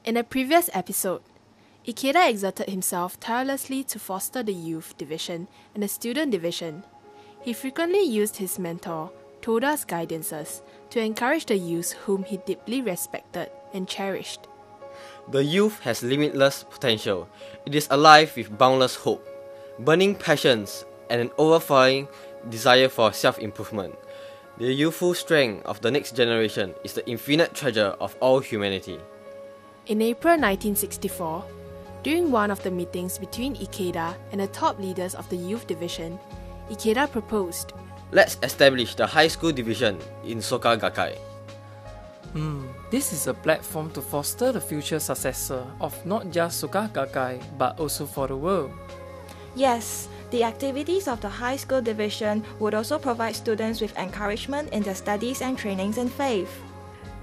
In a previous episode, Ikeda exerted himself tirelessly to foster the youth division and the student division. He frequently used his mentor, Toda's guidances, to encourage the youths whom he deeply respected and cherished. The youth has limitless potential. It is alive with boundless hope, burning passions, and an overflowing desire for self-improvement. The youthful strength of the next generation is the infinite treasure of all humanity. In April 1964, during one of the meetings between Ikeda and the top leaders of the youth division, Ikeda proposed, "Let's establish the high school division in Soka Gakkai." This is a platform to foster the future successor of not just Soka Gakkai but also for the world. Yes, the activities of the high school division would also provide students with encouragement in their studies and trainings in faith.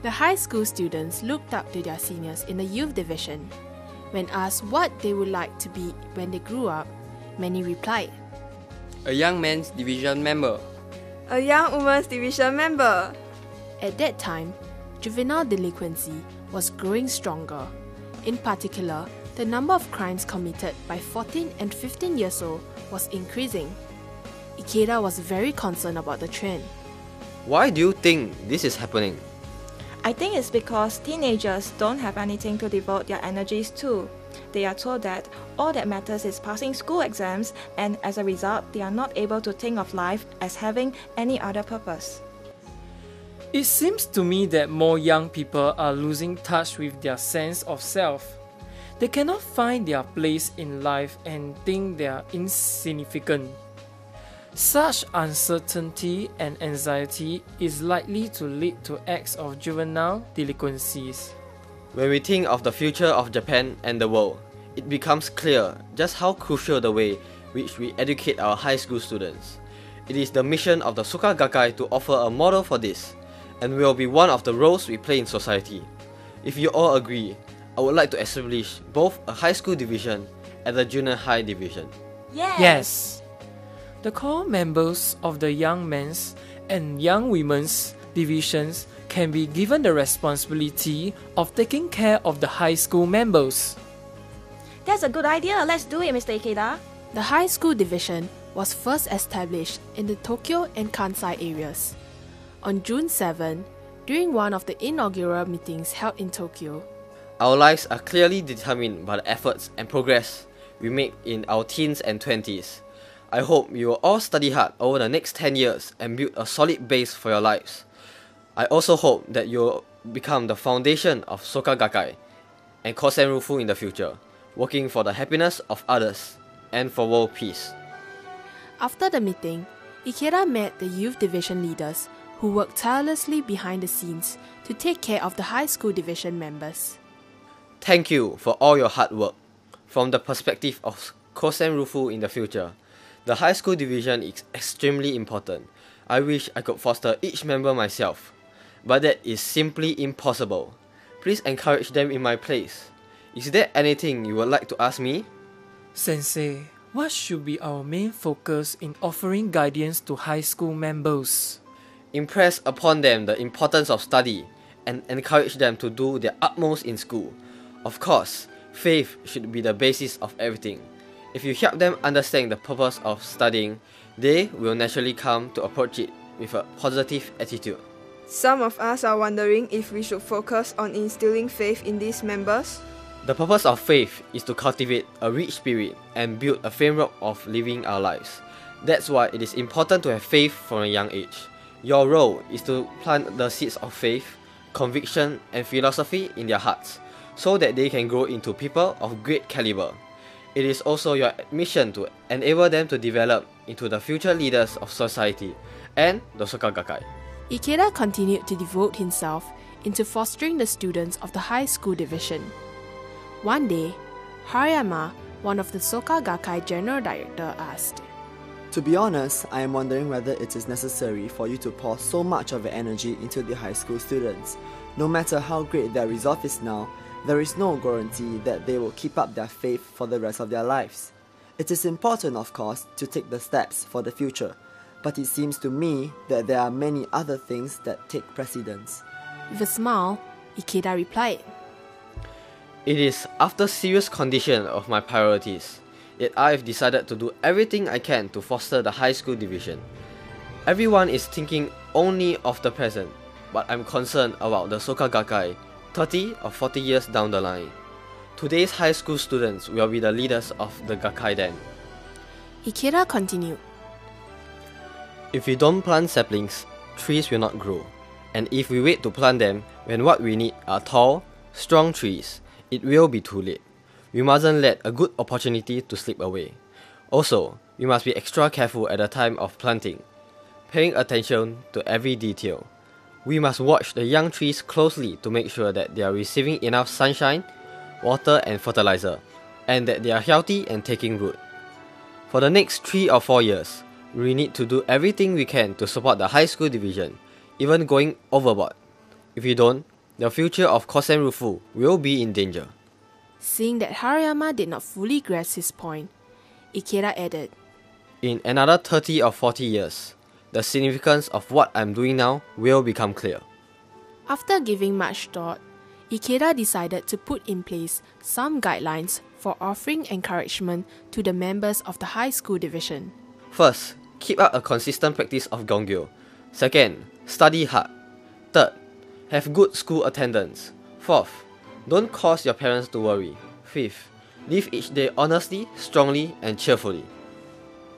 The high school students looked up to their seniors in the youth division. When asked what they would like to be when they grew up, many replied, A young men's division member. A young women's division member. At that time, juvenile delinquency was growing stronger. In particular, the number of crimes committed by 14 and 15 years old was increasing. Ikeda was very concerned about the trend. Why do you think this is happening? I think it's because teenagers don't have anything to devote their energies to. They are told that all that matters is passing school exams, and as a result, they are not able to think of life as having any other purpose. It seems to me that more young people are losing touch with their sense of self. They cannot find their place in life and think they are insignificant. Such uncertainty and anxiety is likely to lead to acts of juvenile delinquencies. When we think of the future of Japan and the world, it becomes clear just how crucial the way which we educate our high school students. It is the mission of the Soka Gakkai to offer a model for this, and will be one of the roles we play in society. If you all agree, I would like to establish both a high school division and a junior high division. Yes. The core members of the young men's and young women's divisions can be given the responsibility of taking care of the high school members. That's a good idea. Let's do it, Mr. Ikeda. The high school division was first established in the Tokyo and Kansai areas. On June 7, during one of the inaugural meetings held in Tokyo, Our lives are clearly determined by the efforts and progress we make in our teens and 20s. I hope you will all study hard over the next 10 years and build a solid base for your lives. I also hope that you will become the foundation of Soka Gakkai and Kosen Rufu in the future, working for the happiness of others and for world peace. after the meeting, Ikeda met the youth division leaders who worked tirelessly behind the scenes to take care of the high school division members. Thank you for all your hard work. From the perspective of Kosen Rufu in the future, the high school division is extremely important. I wish I could foster each member myself, but that is simply impossible. Please encourage them in my place. Is there anything you would like to ask me? Sensei, what should be our main focus in offering guidance to high school members? Impress upon them the importance of study and encourage them to do their utmost in school. Of course, faith should be the basis of everything. If you help them understand the purpose of studying, they will naturally come to approach it with a positive attitude. Some of us are wondering if we should focus on instilling faith in these members. The purpose of faith is to cultivate a rich spirit and build a framework of living our lives. That's why it is important to have faith from a young age. Your role is to plant the seeds of faith, conviction, and philosophy in their hearts, so that they can grow into people of great caliber. It is also your mission to enable them to develop into the future leaders of society and the Soka Gakkai. Ikeda continued to devote himself into fostering the students of the high school division. One day, Hariyama, one of the Soka Gakkai general director, asked, To be honest, I am wondering whether it is necessary for you to pour so much of your energy into the high school students. No matter how great their resolve is now, there is no guarantee that they will keep up their faith for the rest of their lives. It is important, of course, to take the steps for the future, but it seems to me that there are many other things that take precedence. With a smile, Ikeda replied, It is after serious condition of my priorities that I have decided to do everything I can to foster the high school division. Everyone is thinking only of the present, but I'm concerned about the Soka Gakkai 30 or 40 years down the line. Today's high school students will be the leaders of the Gakkai then. Ikeda continued. If we don't plant saplings, trees will not grow. And if we wait to plant them when what we need are tall, strong trees, it will be too late. We mustn't let a good opportunity to slip away. Also, we must be extra careful at the time of planting, paying attention to every detail. We must watch the young trees closely to make sure that they are receiving enough sunshine, water and fertilizer, and that they are healthy and taking root. For the next 3 or 4 years, we need to do everything we can to support the high school division, even going overboard. If we don't, the future of Kosen Rufu will be in danger. Seeing that Harayama did not fully grasp his point, Ikeda added, In another 30 or 40 years, the significance of what I'm doing now will become clear. After giving much thought, Ikeda decided to put in place some guidelines for offering encouragement to the members of the high school division. First, keep up a consistent practice of Gongyo. Second, study hard. Third, have good school attendance. Fourth, don't cause your parents to worry. Fifth, live each day honestly, strongly, and cheerfully.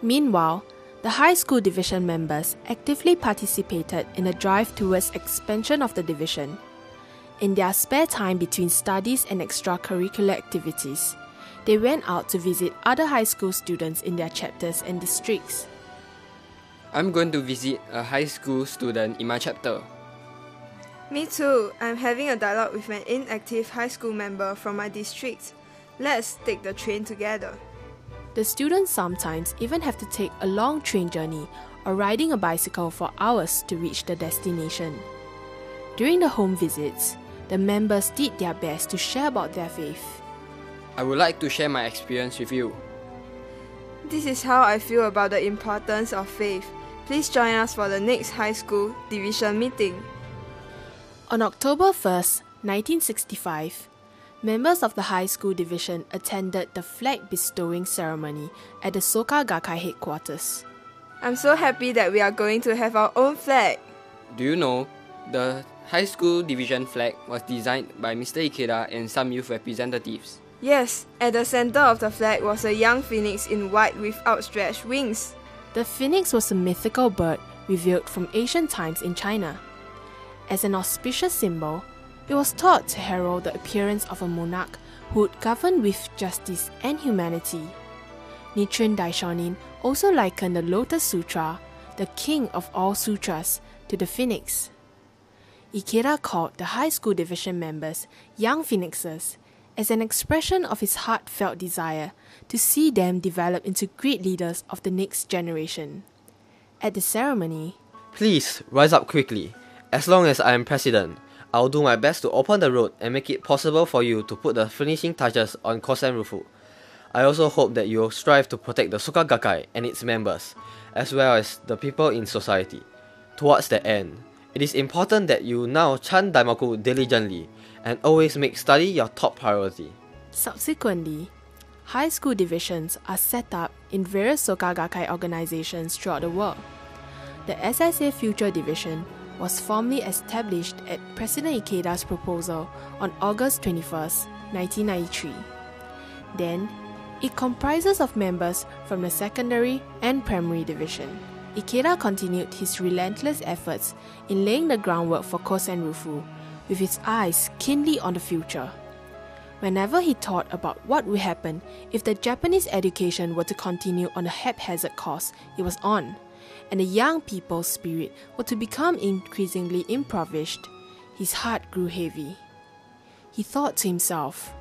Meanwhile, the high school division members actively participated in the drive towards expansion of the division. In their spare time between studies and extracurricular activities, they went out to visit other high school students in their chapters and districts. I'm going to visit a high school student in my chapter. Me too. I'm having a dialogue with an inactive high school member from my district. Let's take the train together. The students sometimes even have to take a long train journey or riding a bicycle for hours to reach the destination. During the home visits, the members did their best to share about their faith. I would like to share my experience with you. This is how I feel about the importance of faith. Please join us for the next high school division meeting. On October 1st, 1965, members of the high school division attended the flag bestowing ceremony at the Soka Gakkai headquarters. I'm so happy that we are going to have our own flag. Do you know, the high school division flag was designed by Mr. Ikeda and some youth representatives. Yes, at the center of the flag was a young phoenix in white with outstretched wings. The phoenix was a mythical bird revealed from ancient times in China. As an auspicious symbol, it was thought to herald the appearance of a monarch who would govern with justice and humanity. Nichiren Daishonin also likened the Lotus Sutra, the king of all sutras, to the phoenix. Ikeda called the high school division members young phoenixes as an expression of his heartfelt desire to see them develop into great leaders of the next generation. At the ceremony, Please rise up quickly. As long as I am president, I'll do my best to open the road and make it possible for you to put the finishing touches on Kosen Rufu. I also hope that you will strive to protect the Soka Gakkai and its members, as well as the people in society. Towards that end, it is important that you now chant Daimaku diligently and always make study your top priority. subsequently, high school divisions are set up in various Soka Gakkai organizations throughout the world. The SSA Future Division was formally established at President Ikeda's proposal on August 21st, 1993. Then, it comprises of members from the secondary and primary division. Ikeda continued his relentless efforts in laying the groundwork for Kosen Rufu, with his eyes keenly on the future. Whenever he thought about what would happen if the Japanese education were to continue on the haphazard course it was on, and the young people's spirit were to become increasingly impoverished, his heart grew heavy. He thought to himself,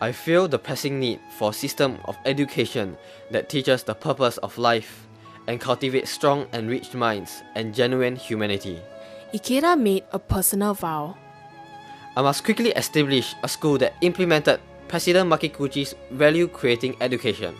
I feel the pressing need for a system of education that teaches the purpose of life and cultivates strong and rich minds and genuine humanity. Ikeda made a personal vow. I must quickly establish a school that implemented President Makiguchi's value-creating education.